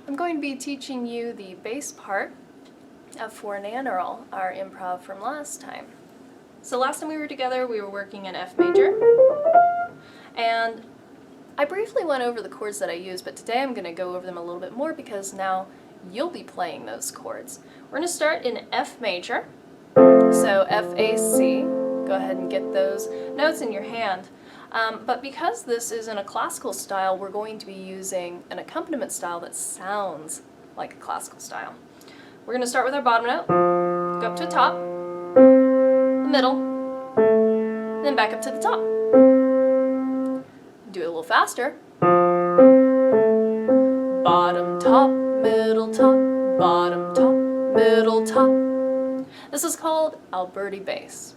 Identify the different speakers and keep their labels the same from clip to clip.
Speaker 1: I'm going to be teaching you the bass part of For Nannerl, our improv from last time. So last time we were together, we were working in F major, and I briefly went over the chords that I used, but today I'm going to go over them a little bit more because now you'll be playing those chords. We're going to start in F major, so F, A, C. Go ahead and get those notes in your hand. But because this is in a classical style, we're going to be using an accompaniment style that sounds like a classical style. We're going to start with our bottom note, go up to the top, the middle, then back up to the top. Do it a little faster. Bottom, top, middle, top, bottom, top, middle, top. This is called Alberti bass.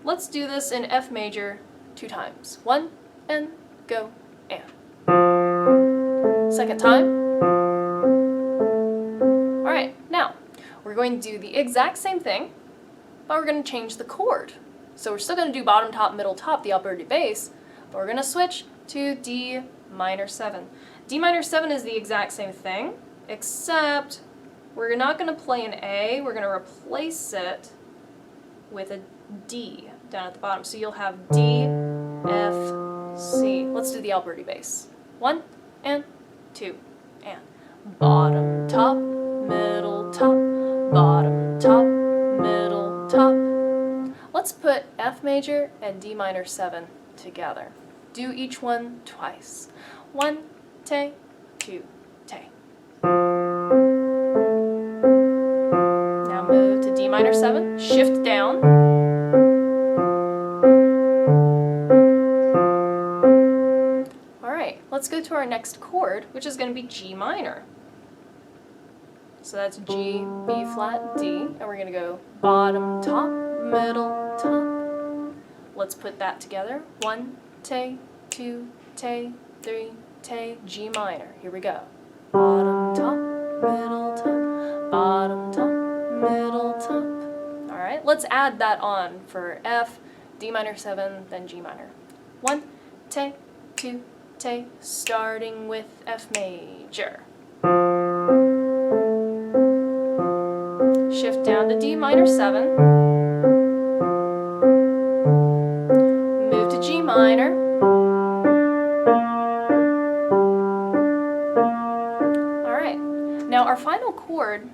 Speaker 1: Let's do this in F major 2 times. 1 and go and. Second time. Alright, now we're going to do the exact same thing, but we're going to change the chord. So we're still going to do bottom, top, middle, top, the Alberti bass, but we're going to switch to D minor 7. D minor 7 is the exact same thing, except we're not going to play an A, we're going to replace it with a D down at the bottom. So you'll have D, F, C. Let's do the Alberti bass. 1 and 2 and. Bottom, top, middle, top, bottom, top, middle, top. Let's put F major and D minor 7 together. Do each one twice. 1, te, 2, te. Now move to D minor 7, shift down. Alright, let's go to our next chord, which is going to be G minor. So that's G, B flat, D, and we're going to go bottom, top, middle, top. Let's put that together. 1, te, 2, te, 3, te, G minor. Here we go. Bottom, top, middle, top, bottom, top, middle, top. Alright, let's add that on for F, D minor 7, then G minor. 1, te, 2, te, starting with F major. Shift down to D minor 7. Move to G minor. Alright, now our final chord,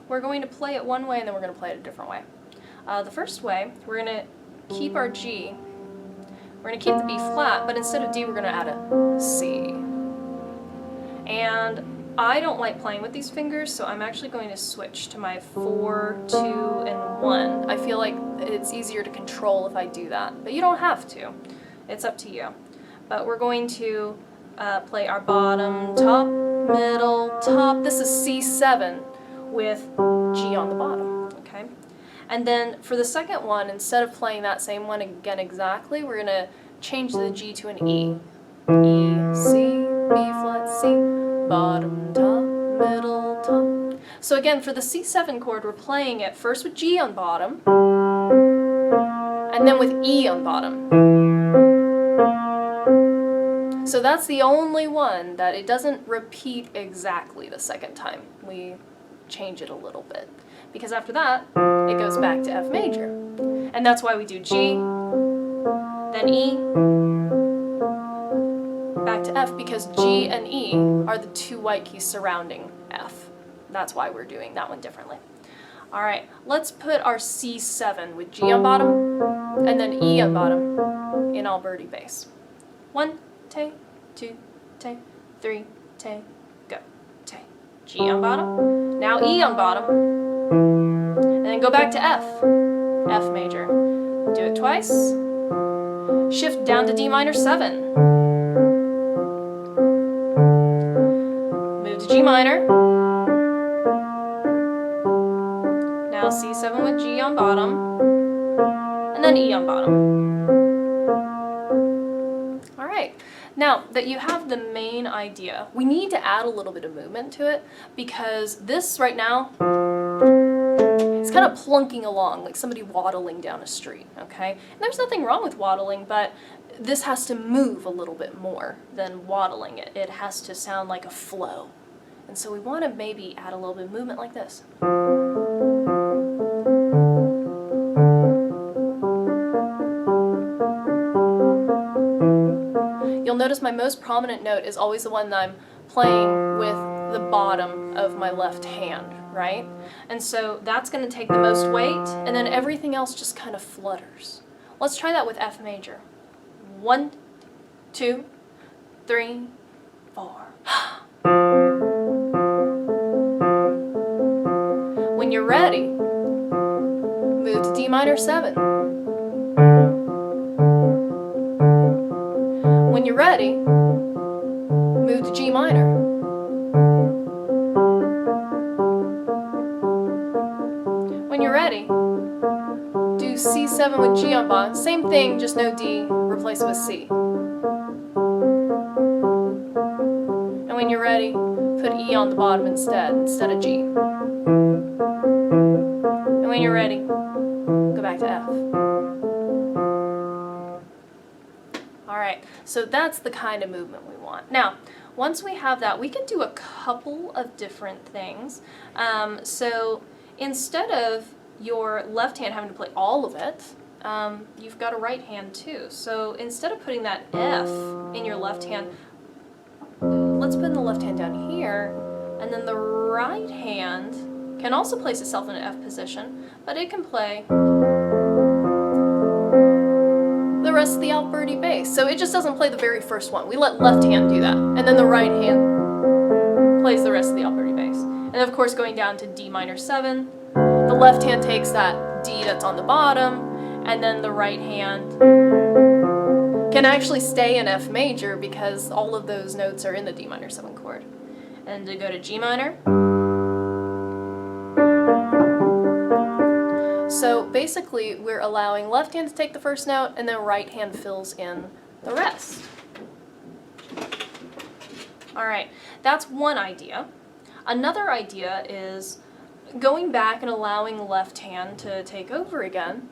Speaker 1: we're going to play it one way and then we're going to play it a different way. The first way, we're going to keep our G. We're going to keep the B flat, but instead of D, we're going to add a C. And I don't like playing with these fingers, so I'm actually going to switch to my 4, 2, and 1. I feel like it's easier to control if I do that, but you don't have to. It's up to you. But we're going to play our bottom, top, middle, top. This is C7 with G on the bottom, okay? And then for the second one, instead of playing that same one again exactly, we're going to change the G to an E. E, C, B flat, C, bottom, top, middle, top. So again, for the C7 chord, we're playing it first with G on bottom, and then with E on bottom. So that's the only one that it doesn't repeat exactly the second time. We change it a little bit. Because after that, it goes back to F major. And that's why we do G, then E, back to F, because G and E are the 2 white keys surrounding F. That's why we're doing that one differently. Alright, let's put our C7 with G on bottom, and then E on bottom in Alberti bass. 1, te, 2, te, 3, te, go, te. G on bottom, now E on bottom, and then go back to F, F major. Do it twice. Shift down to D minor 7. Move to G minor. Now C7 with G on bottom, and then E on bottom. Alright, now that you have the main idea, we need to add a little bit of movement to it because this right now, it's kind of plunking along like somebody waddling down a street, okay? And there's nothing wrong with waddling, but this has to move a little bit more than waddling it. It has to sound like a flow. And so we want to maybe add a little bit of movement like this. You'll notice my most prominent note is always the one that I'm playing with the bottom of my left hand, right? And so that's going to take the most weight, and then everything else just kind of flutters. Let's try that with F major. 1, 2, 3, 4. When you're ready, move to D minor 7. When you're ready, move to G minor. When you're ready, do C7 with G on bottom. Same thing, just no D, replace it with C. And when you're ready, put E on the bottom instead of G. And when you're ready, go back to F. Alright, so that's the kind of movement we want. Now, once we have that, we can do a couple of different things. So instead of your left hand having to play all of it, you've got a right hand too. So instead of putting that F in your left hand, let's put the left hand down here, and then the right hand can also place itself in an F position, but it can play the rest of the Alberti bass. So it just doesn't play the very first one. We let left hand do that, and then the right hand plays the rest of the Alberti bass. And of course, going down to D minor 7, the left hand takes that D that's on the bottom, and then the right hand can actually stay in F major because all of those notes are in the D minor 7 chord. And to go to G minor. So basically, we're allowing left hand to take the first note, and then right hand fills in the rest. All right, that's one idea. Another idea is going back and allowing left hand to take over again,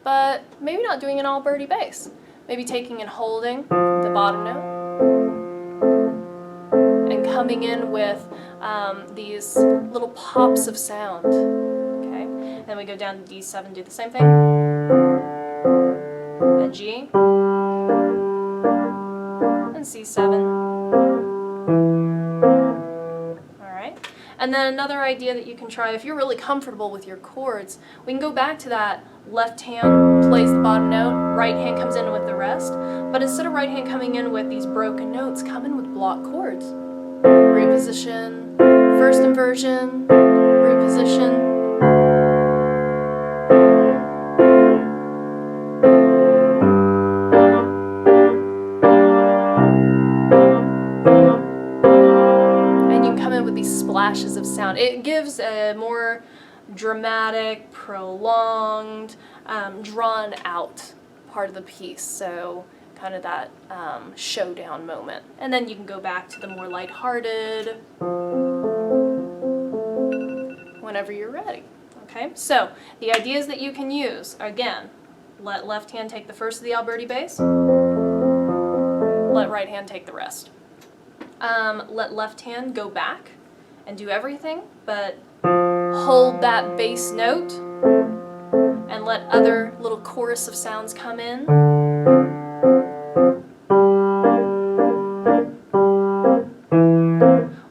Speaker 1: but maybe not doing an Alberti bass. Maybe taking and holding the bottom note, and coming in with these little pops of sound. Okay, then we go down to D7, do the same thing, and G, and C7. And then another idea that you can try, if you're really comfortable with your chords, we can go back to that left hand plays the bottom note, right hand comes in with the rest, but instead of right hand coming in with these broken notes, come in with block chords. Reposition, first inversion, reposition. Splashes of sound. It gives a more dramatic, prolonged, drawn out part of the piece, so kind of that showdown moment. And then you can go back to the more lighthearted whenever you're ready. Okay, so the ideas that you can use, again, let left hand take the first of the Alberti bass, let right hand take the rest. Let left hand go back and do everything, but hold that bass note and let other little chorus of sounds come in.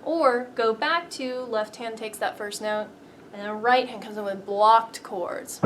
Speaker 1: Or go back to left hand takes that first note, and then right hand comes in with blocked chords.